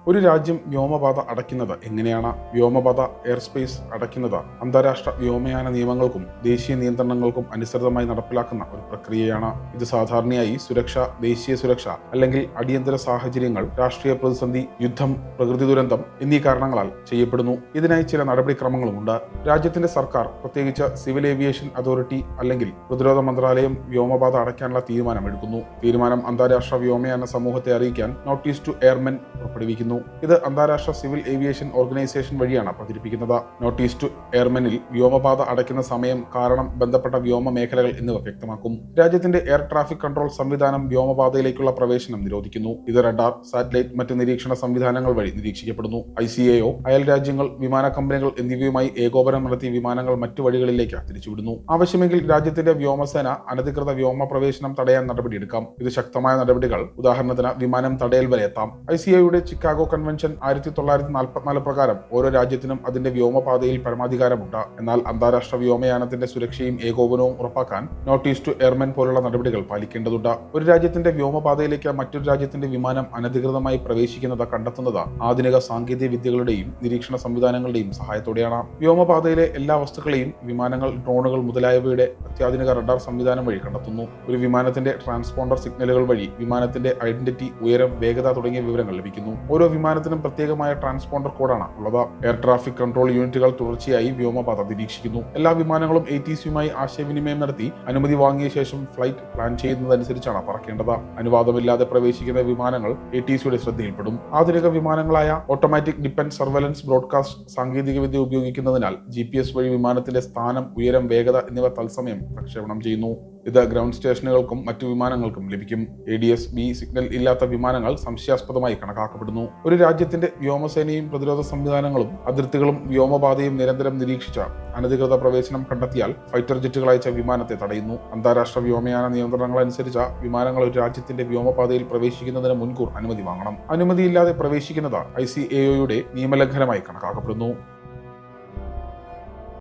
ഒരു രാജ്യം വ്യോമപാത അടയ്ക്കുന്നത് എങ്ങനെയാണ്? വ്യോമപാത എയർ സ്പേസ് അടയ്ക്കുന്നത് അന്താരാഷ്ട്ര വ്യോമയാന നിയമങ്ങൾക്കും ദേശീയ നിയന്ത്രണങ്ങൾക്കും അനുസൃതമായി നടപ്പിലാക്കുന്ന ഒരു പ്രക്രിയയാണ്. ഇത് സാധാരണയായി സുരക്ഷ, ദേശീയ സുരക്ഷ അല്ലെങ്കിൽ അടിയന്തര സാഹചര്യങ്ങൾ, രാഷ്ട്രീയ പ്രതിസന്ധി, യുദ്ധം, പ്രകൃതി ദുരന്തം എന്നീ കാരണങ്ങളാൽ ചെയ്യപ്പെടുന്നു. ഇതിനായി ചില നടപടിക്രമങ്ങളുമുണ്ട്. രാജ്യത്തിന്റെ സർക്കാർ, പ്രത്യേകിച്ച് സിവിൽ ഏവിയേഷൻ അതോറിറ്റി അല്ലെങ്കിൽ പ്രതിരോധ മന്ത്രാലയം വ്യോമപാത അടയ്ക്കാനുള്ള തീരുമാനമെടുക്കുന്നു. തീരുമാനം അന്താരാഷ്ട്ര വ്യോമയാന സമൂഹത്തെ അറിയിക്കാൻ നോട്ടീസ് ടു എയർമെൻ പുറപ്പെടുവിക്കുന്നു. ഇത് അന്താരാഷ്ട്ര സിവിൽ ഏവിയേഷൻ ഓർഗനൈസേഷൻ വഴിയാണ് പ്രചരിപ്പിക്കുന്നത്. നോട്ടീസ് ടു എയർമെനിൽ വ്യോമപാത അടയ്ക്കുന്ന സമയം, കാരണം, ബന്ധപ്പെട്ട വ്യോമ മേഖലകൾ എന്നിവ വ്യക്തമാക്കും. രാജ്യത്തിന്റെ എയർ ട്രാഫിക് കൺട്രോൾ സംവിധാനം വ്യോമപാതയിലേക്കുള്ള പ്രവേശനം നിരോധിക്കുന്നു. ഇത് റഡാർ, സാറ്റലൈറ്റ്, മറ്റ് നിരീക്ഷണ സംവിധാനങ്ങൾ വഴി നിരീക്ഷിക്കപ്പെടുന്നു. ICAO, അയൽ രാജ്യങ്ങൾ, വിമാന കമ്പനികൾ എന്നിവയുമായി ഏകോപനം നടത്തി വിമാനങ്ങൾ മറ്റു വഴികളിലേക്ക് തിരിച്ചുവിടുന്നു. ആവശ്യമെങ്കിൽ രാജ്യത്തിന്റെ വ്യോമസേന അനധികൃത വ്യോമ പ്രവേശനം തടയാൻ നടപടിയെടുക്കാം. ഇത് ശക്തമായ നടപടികൾ, ഉദാഹരണത്തിന് വിമാനം തടയൽ വരെ എത്താം. ICAOയുടെ ചിക്കാഗോ കൺവെൻഷൻ 1944 പ്രകാരം ഓരോ രാജ്യത്തിനും അതിന്റെ വ്യോമപാതയിൽ പരമാധികാരമുണ്ട്. എന്നാൽ അന്താരാഷ്ട്ര വ്യോമയാനത്തിന്റെ സുരക്ഷയും ഏകോപനവും ഉറപ്പാക്കാൻ നോട്ടീസ് ടു എയർമെൻ പോലുള്ള നടപടികൾ പാലിക്കേണ്ടതുണ്ട്. ഒരു രാജ്യത്തിന്റെ വ്യോമപാതയിലേക്ക് മറ്റൊരു രാജ്യത്തിന്റെ വിമാനം അനധികൃതമായി പ്രവേശിക്കുന്നത് കണ്ടെത്തുന്നത് ആധുനിക സാങ്കേതിക വിദ്യകളുടെയും നിരീക്ഷണ സംവിധാനങ്ങളുടെയും സഹായത്തോടെയാണ്. വ്യോമപാതയിലെ എല്ലാ വസ്തുക്കളെയും വിമാനങ്ങൾ, ഡ്രോണുകൾ മുതലായവയുടെ അത്യാധുനിക റഡാർ സംവിധാനം വഴി കണ്ടെത്തുന്നു. ഒരു വിമാനത്തിന്റെ ട്രാൻസ്പോണ്ടർ സിഗ്നലുകൾ വഴി വിമാനത്തിന്റെ ഐഡന്റിറ്റി, ഉയരം, വേഗത തുടങ്ങിയ വിവരങ്ങൾ ലഭിക്കുന്നു. ഓരോ വിമാനത്തിനും പ്രത്യേകമായ ട്രാൻസ്പോണ്ടർ കോഡാണ് ഉള്ളത്. എയർ ട്രാഫിക് കൺട്രോൾ യൂണിറ്റുകൾ തുടർച്ചയായി വ്യോമപാത നിരീക്ഷിക്കുന്നു. എല്ലാ വിമാനങ്ങളും ATCയുമായി ആശയവിനിമയം നടത്തി അനുമതി വാങ്ങിയ ശേഷം ഫ്ലൈറ്റ് പ്ലാൻ ചെയ്യുന്നതനുസരിച്ചാണ് പറക്കേണ്ടത്. അനുവാദമില്ലാതെ പ്രവേശിക്കുന്ന വിമാനങ്ങൾ ATCയുടെ ശ്രദ്ധയിൽപ്പെടും. ആധുനിക വിമാനങ്ങളായ ഓട്ടോമാറ്റിക് ഡിഫൻസ് സർവൈലൻസ് ബ്രോഡ്കാസ്റ്റ് സാങ്കേതികവിദ്യ ഉപയോഗിക്കുന്നതിനാൽ GPS വഴി വിമാനത്തിന്റെ സ്ഥാനം, ഉയരം, വേഗത എന്നിവ തത്സമയം പ്രക്ഷേപണം ചെയ്യുന്നു. ഇത് ഗ്രൗണ്ട് സ്റ്റേഷനുകൾക്കും മറ്റു വിമാനങ്ങൾക്കും ലഭിക്കും. ADS-B സിഗ്നൽ ഇല്ലാത്ത വിമാനങ്ങൾ സംശയാസ്പദമായി കണക്കാക്കപ്പെടുന്നു. ഒരു രാജ്യത്തിന്റെ വ്യോമസേനയും പ്രതിരോധ സംവിധാനങ്ങളും അതിർത്തികളും വ്യോമപാതയും നിരന്തരം നിരീക്ഷിച്ച അനധികൃത പ്രവേശനം കണ്ടെത്തിയാൽ ഫൈറ്റർ ജെറ്റുകൾ അയച്ച വിമാനത്തെ തടയുന്നു. അന്താരാഷ്ട്ര വ്യോമയാന നിയന്ത്രണങ്ങൾ അനുസരിച്ച് വിമാനങ്ങൾ ഒരു രാജ്യത്തിന്റെ വ്യോമപാതയിൽ പ്രവേശിക്കുന്നതിന് മുൻകൂർ അനുമതി വാങ്ങണം. അനുമതിയില്ലാതെ പ്രവേശിക്കുന്നത് ICAOയുടെ നിയമലംഘനമായി കണക്കാക്കപ്പെടുന്നു.